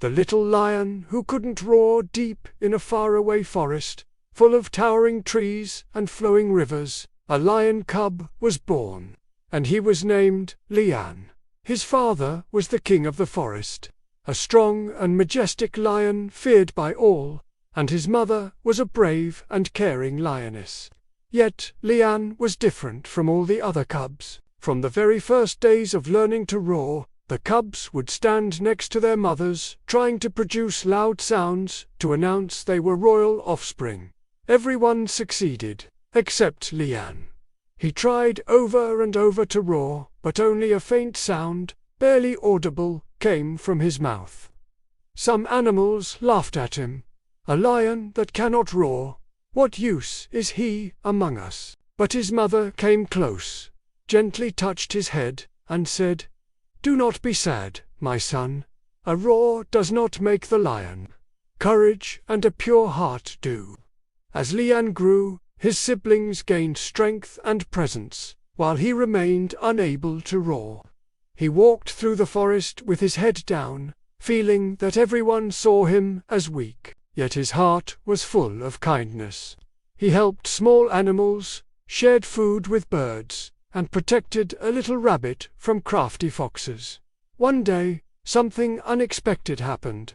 the little lion who couldn't roar deep in a faraway forest, full of towering trees and flowing rivers. A lion cub was born, and he was named Lian. His father was the king of the forest, a strong and majestic lion feared by all, and his mother was a brave and caring lioness. Yet Lian was different from all the other cubs. From the very first days of learning to roar, the cubs would stand next to their mothers, trying to produce loud sounds to announce they were royal offspring. Everyone succeeded, except Lian. He tried over and over to roar, but only a faint sound, barely audible, came from his mouth. Some animals laughed at him. A lion that cannot roar, what use is he among us? But his mother came close, gently touched his head, and said, "Do not be sad, my son. A roar does not make the lion. Courage and a pure heart do." As Lian grew, his siblings gained strength and presence, while he remained unable to roar. He walked through the forest with his head down, feeling that everyone saw him as weak, yet his heart was full of kindness. He helped small animals, shared food with birds, and protected a little rabbit from crafty foxes. One day, something unexpected happened.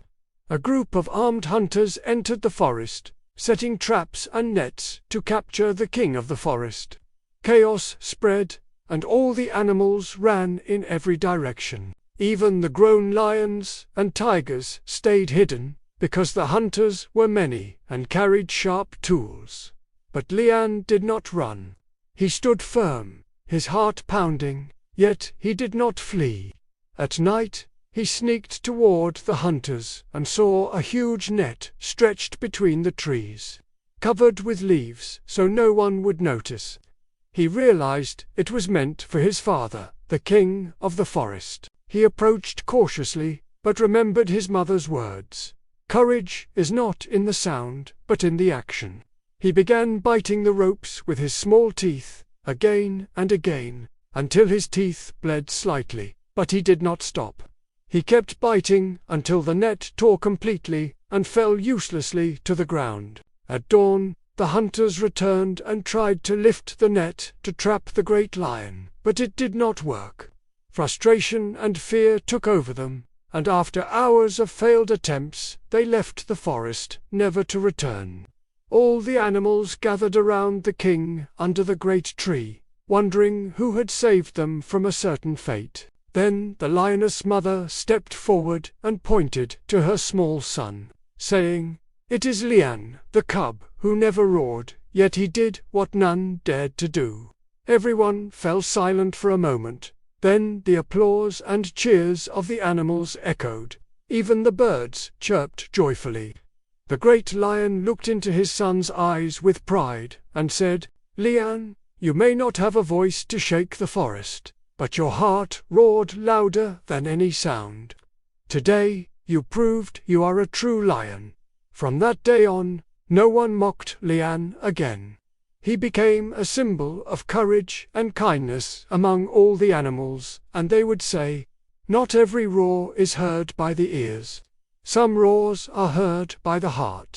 A group of armed hunters entered the forest, setting traps and nets to capture the king of the forest. Chaos spread, and all the animals ran in every direction. Even the grown lions and tigers stayed hidden, because the hunters were many and carried sharp tools. But Lian did not run. He stood firm, his heart pounding, yet he did not flee. At night, he sneaked toward the hunters and saw a huge net stretched between the trees, covered with leaves so no one would notice. He realized it was meant for his father, the king of the forest. He approached cautiously, but remembered his mother's words. Courage is not in the sound, but in the action. He began biting the ropes with his small teeth, again and again, until his teeth bled slightly, but he did not stop. He kept biting until the net tore completely and fell uselessly to the ground. At dawn, the hunters returned and tried to lift the net to trap the great lion, but it did not work. Frustration and fear took over them, and after hours of failed attempts, they left the forest, never to return. All the animals gathered around the king under the great tree, wondering who had saved them from a certain fate. Then the lioness mother stepped forward and pointed to her small son, saying, "It is Lian, the cub, who never roared, yet he did what none dared to do." Everyone fell silent for a moment. Then the applause and cheers of the animals echoed. Even the birds chirped joyfully. The great lion looked into his son's eyes with pride and said, "Lian, you may not have a voice to shake the forest, but your heart roared louder than any sound. Today, you proved you are a true lion." From that day on, no one mocked Lian again. He became a symbol of courage and kindness among all the animals, and they would say, "Not every roar is heard by the ears. Some roars are heard by the heart."